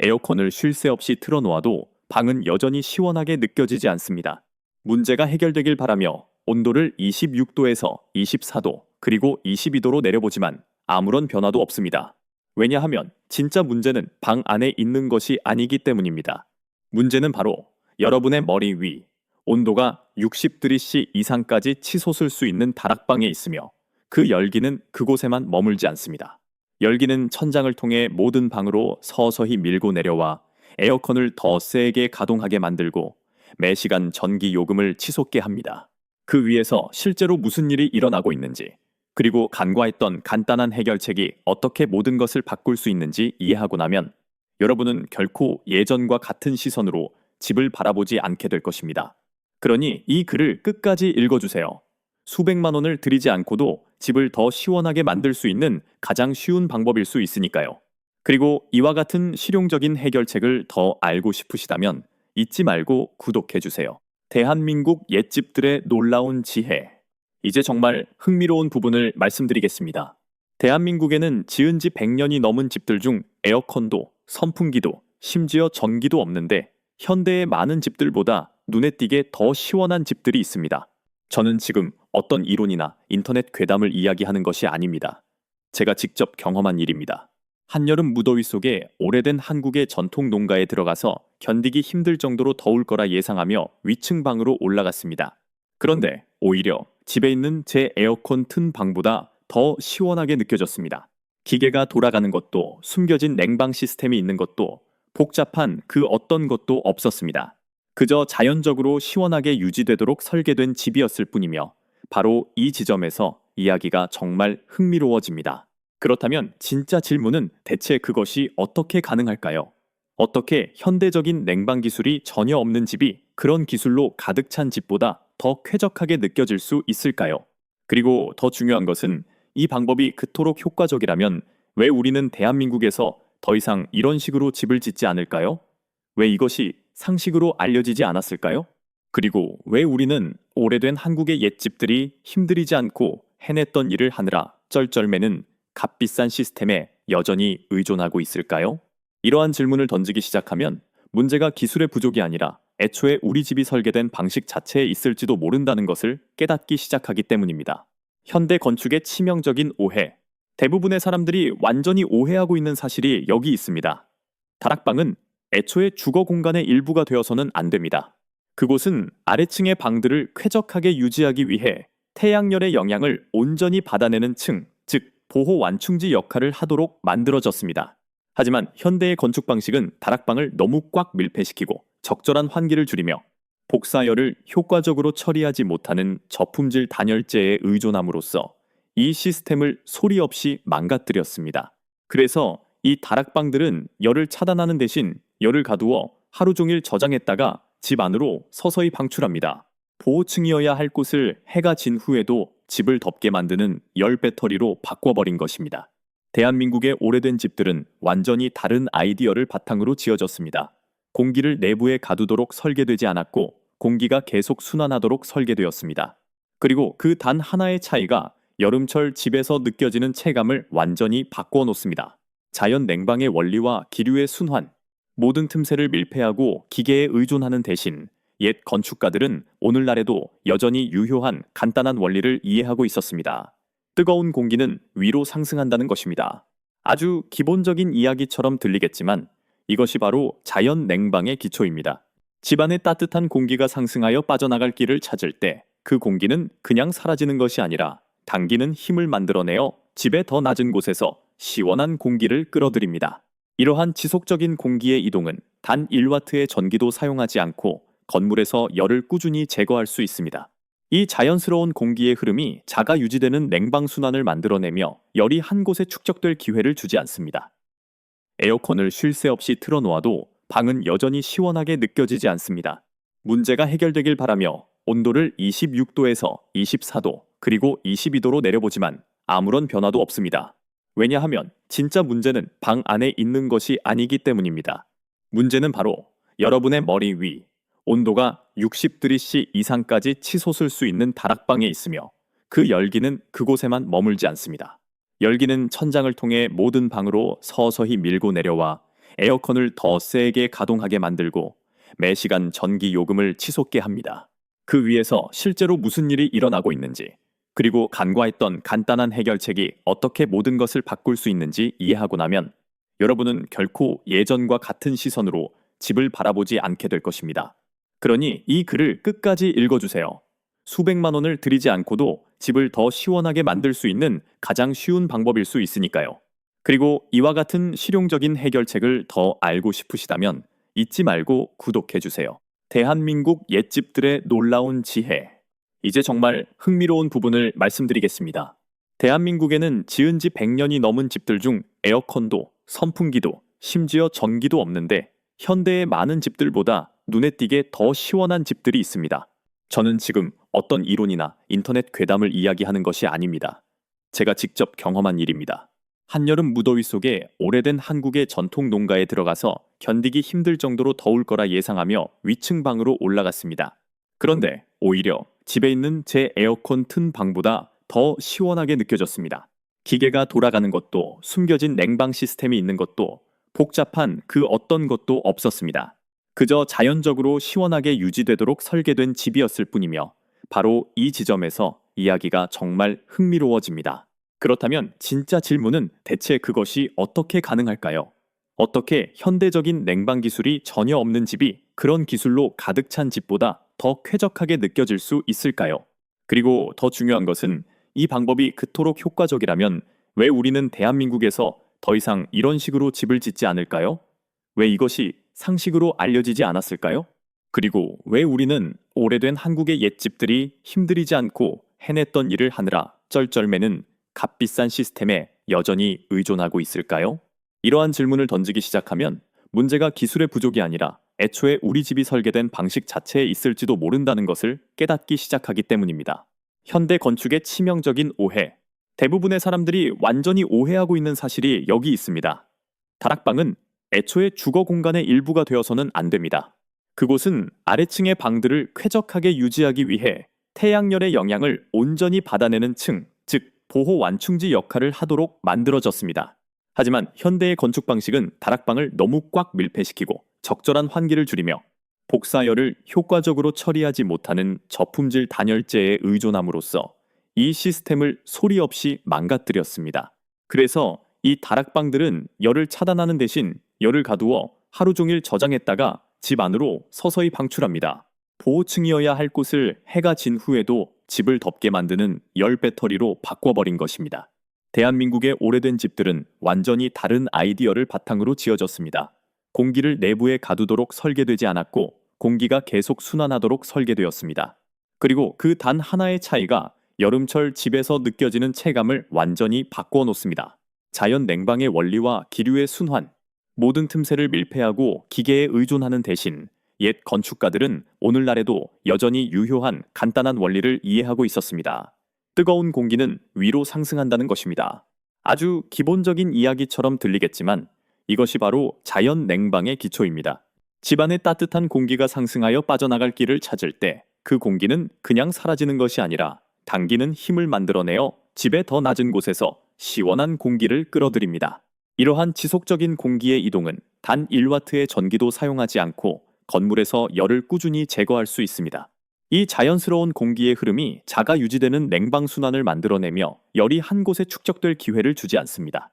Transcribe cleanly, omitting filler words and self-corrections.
에어컨을 쉴 새 없이 틀어놓아도 방은 여전히 시원하게 느껴지지 않습니다. 문제가 해결되길 바라며 온도를 26도에서 24도, 그리고 22도로 내려보지만 아무런 변화도 없습니다. 왜냐하면 진짜 문제는 방 안에 있는 것이 아니기 때문입니다. 문제는 바로 여러분의 머리 위, 온도가 60°C 이상까지 치솟을 수 있는 다락방에 있으며 그 열기는 그곳에만 머물지 않습니다. 열기는 천장을 통해 모든 방으로 서서히 밀고 내려와 에어컨을 더 세게 가동하게 만들고 매 시간 전기 요금을 치솟게 합니다. 그 위에서 실제로 무슨 일이 일어나고 있는지, 그리고 간과했던 간단한 해결책이 어떻게 모든 것을 바꿀 수 있는지 이해하고 나면 여러분은 결코 예전과 같은 시선으로 집을 바라보지 않게 될 것입니다. 그러니 이 글을 끝까지 읽어주세요. 수백만 원을 들이지 않고도 집을 더 시원하게 만들 수 있는 가장 쉬운 방법일 수 있으니까요. 그리고 이와 같은 실용적인 해결책을 더 알고 싶으시다면 잊지 말고 구독해주세요. 대한민국 옛집들의 놀라운 지혜. 이제 정말 흥미로운 부분을 말씀드리겠습니다. 대한민국에는 지은 지 100년이 넘은 집들 중 에어컨도, 선풍기도, 심지어 전기도 없는데 현대의 많은 집들보다 눈에 띄게 더 시원한 집들이 있습니다. 저는 지금 어떤 이론이나 인터넷 괴담을 이야기하는 것이 아닙니다. 제가 직접 경험한 일입니다. 한여름 무더위 속에 오래된 한국의 전통 농가에 들어가서 견디기 힘들 정도로 더울 거라 예상하며 위층 방으로 올라갔습니다. 그런데 오히려 집에 있는 제 에어컨 튼 방보다 더 시원하게 느껴졌습니다. 기계가 돌아가는 것도, 숨겨진 냉방 시스템이 있는 것도, 복잡한 그 어떤 것도 없었습니다. 그저 자연적으로 시원하게 유지되도록 설계된 집이었을 뿐이며 바로 이 지점에서 이야기가 정말 흥미로워집니다. 그렇다면 진짜 질문은 대체 그것이 어떻게 가능할까요? 어떻게 현대적인 냉방 기술이 전혀 없는 집이 그런 기술로 가득 찬 집보다 더 쾌적하게 느껴질 수 있을까요? 그리고 더 중요한 것은 이 방법이 그토록 효과적이라면 왜 우리는 대한민국에서 더 이상 이런 식으로 집을 짓지 않을까요? 왜 이것이 상식으로 알려지지 않았을까요? 그리고 왜 우리는 오래된 한국의 옛집들이 힘들이지 않고 해냈던 일을 하느라 쩔쩔매는 값비싼 시스템에 여전히 의존하고 있을까요? 이러한 질문을 던지기 시작하면 문제가 기술의 부족이 아니라 애초에 우리 집이 설계된 방식 자체에 있을지도 모른다는 것을 깨닫기 시작하기 때문입니다. 현대 건축의 치명적인 오해. 대부분의 사람들이 완전히 오해하고 있는 사실이 여기 있습니다. 다락방은 애초에 주거 공간의 일부가 되어서는 안 됩니다. 그곳은 아래층의 방들을 쾌적하게 유지하기 위해 태양열의 영향을 온전히 받아내는 층, 즉 보호 완충지 역할을 하도록 만들어졌습니다. 하지만 현대의 건축 방식은 다락방을 너무 꽉 밀폐시키고 적절한 환기를 줄이며 복사열을 효과적으로 처리하지 못하는 저품질 단열재에 의존함으로써 이 시스템을 소리 없이 망가뜨렸습니다. 그래서 이 다락방들은 열을 차단하는 대신 열을 가두어 하루 종일 저장했다가 집 안으로 서서히 방출합니다. 보호층이어야 할 곳을 해가 진 후에도 집을 덥게 만드는 열 배터리로 바꿔버린 것입니다. 대한민국의 오래된 집들은 완전히 다른 아이디어를 바탕으로 지어졌습니다. 공기를 내부에 가두도록 설계되지 않았고 공기가 계속 순환하도록 설계되었습니다. 그리고 그 단 하나의 차이가 여름철 집에서 느껴지는 체감을 완전히 바꿔놓습니다. 자연 냉방의 원리와 기류의 순환, 모든 틈새를 밀폐하고 기계에 의존하는 대신 옛 건축가들은 오늘날에도 여전히 유효한 간단한 원리를 이해하고 있었습니다. 뜨거운 공기는 위로 상승한다는 것입니다. 아주 기본적인 이야기처럼 들리겠지만 이것이 바로 자연 냉방의 기초입니다. 집안의 따뜻한 공기가 상승하여 빠져나갈 길을 찾을 때 그 공기는 그냥 사라지는 것이 아니라 당기는 힘을 만들어내어 집의 더 낮은 곳에서 시원한 공기를 끌어들입니다. 이러한 지속적인 공기의 이동은 단 1와트의 전기도 사용하지 않고 건물에서 열을 꾸준히 제거할 수 있습니다. 이 자연스러운 공기의 흐름이 자가 유지되는 냉방 순환을 만들어내며 열이 한 곳에 축적될 기회를 주지 않습니다. 에어컨을 쉴 새 없이 틀어놓아도 방은 여전히 시원하게 느껴지지 않습니다. 문제가 해결되길 바라며 온도를 26도에서 24도, 그리고 22도로 내려보지만 아무런 변화도 없습니다. 왜냐하면 진짜 문제는 방 안에 있는 것이 아니기 때문입니다. 문제는 바로 여러분의 머리 위, 온도가 60°C 이상까지 치솟을 수 있는 다락방에 있으며 그 열기는 그곳에만 머물지 않습니다. 열기는 천장을 통해 모든 방으로 서서히 밀고 내려와 에어컨을 더 세게 가동하게 만들고 매 시간 전기 요금을 치솟게 합니다. 그 위에서 실제로 무슨 일이 일어나고 있는지, 그리고 간과했던 간단한 해결책이 어떻게 모든 것을 바꿀 수 있는지 이해하고 나면 여러분은 결코 예전과 같은 시선으로 집을 바라보지 않게 될 것입니다. 그러니 이 글을 끝까지 읽어주세요. 수백만 원을 들이지 않고도 집을 더 시원하게 만들 수 있는 가장 쉬운 방법일 수 있으니까요. 그리고 이와 같은 실용적인 해결책을 더 알고 싶으시다면 잊지 말고 구독해주세요. 대한민국 옛집들의 놀라운 지혜. 이제 정말 흥미로운 부분을 말씀드리겠습니다. 대한민국에는 지은 지 100년이 넘은 집들 중 에어컨도, 선풍기도, 심지어 전기도 없는데 현대의 많은 집들보다 눈에 띄게 더 시원한 집들이 있습니다. 저는 지금 어떤 이론이나 인터넷 괴담을 이야기하는 것이 아닙니다. 제가 직접 경험한 일입니다. 한여름 무더위 속에 오래된 한국의 전통 농가에 들어가서 견디기 힘들 정도로 더울 거라 예상하며 위층 방으로 올라갔습니다. 그런데 오히려 집에 있는 제 에어컨 튼 방보다 더 시원하게 느껴졌습니다. 기계가 돌아가는 것도 숨겨진 냉방 시스템이 있는 것도 복잡한 그 어떤 것도 없었습니다. 그저 자연적으로 시원하게 유지되도록 설계된 집이었을 뿐이며 바로 이 지점에서 이야기가 정말 흥미로워집니다. 그렇다면 진짜 질문은 대체 그것이 어떻게 가능할까요? 어떻게 현대적인 냉방 기술이 전혀 없는 집이 그런 기술로 가득 찬 집보다 더 쾌적하게 느껴질 수 있을까요? 그리고 더 중요한 것은 이 방법이 그토록 효과적이라면 왜 우리는 대한민국에서 더 이상 이런 식으로 집을 짓지 않을까요? 왜 이것이 상식으로 알려지지 않았을까요? 그리고 왜 우리는 오래된 한국의 옛집들이 힘들이지 않고 해냈던 일을 하느라 쩔쩔매는 값비싼 시스템에 여전히 의존하고 있을까요? 이러한 질문을 던지기 시작하면 문제가 기술의 부족이 아니라 애초에 우리 집이 설계된 방식 자체에 있을지도 모른다는 것을 깨닫기 시작하기 때문입니다. 현대 건축의 치명적인 오해. 대부분의 사람들이 완전히 오해하고 있는 사실이 여기 있습니다. 다락방은 애초에 주거 공간의 일부가 되어서는 안 됩니다. 그곳은 아래층의 방들을 쾌적하게 유지하기 위해 태양열의 영향을 온전히 받아내는 층, 즉 보호 완충지 역할을 하도록 만들어졌습니다. 하지만 현대의 건축 방식은 다락방을 너무 꽉 밀폐시키고 적절한 환기를 줄이며 복사열을 효과적으로 처리하지 못하는 저품질 단열재에 의존함으로써 이 시스템을 소리 없이 망가뜨렸습니다. 그래서 이 다락방들은 열을 차단하는 대신 열을 가두어 하루 종일 저장했다가 집 안으로 서서히 방출합니다. 보호층이어야 할 곳을 해가 진 후에도 집을 덥게 만드는 열 배터리로 바꿔버린 것입니다. 대한민국의 오래된 집들은 완전히 다른 아이디어를 바탕으로 지어졌습니다. 공기를 내부에 가두도록 설계되지 않았고 공기가 계속 순환하도록 설계되었습니다. 그리고 그 단 하나의 차이가 여름철 집에서 느껴지는 체감을 완전히 바꿔놓습니다. 자연 냉방의 원리와 기류의 순환, 모든 틈새를 밀폐하고 기계에 의존하는 대신 옛 건축가들은 오늘날에도 여전히 유효한 간단한 원리를 이해하고 있었습니다. 뜨거운 공기는 위로 상승한다는 것입니다. 아주 기본적인 이야기처럼 들리겠지만 이것이 바로 자연 냉방의 기초입니다. 집안의 따뜻한 공기가 상승하여 빠져나갈 길을 찾을 때 그 공기는 그냥 사라지는 것이 아니라 당기는 힘을 만들어내어 집의 더 낮은 곳에서 시원한 공기를 끌어들입니다. 이러한 지속적인 공기의 이동은 단 1와트의 전기도 사용하지 않고 건물에서 열을 꾸준히 제거할 수 있습니다. 이 자연스러운 공기의 흐름이 자가 유지되는 냉방 순환을 만들어내며 열이 한 곳에 축적될 기회를 주지 않습니다.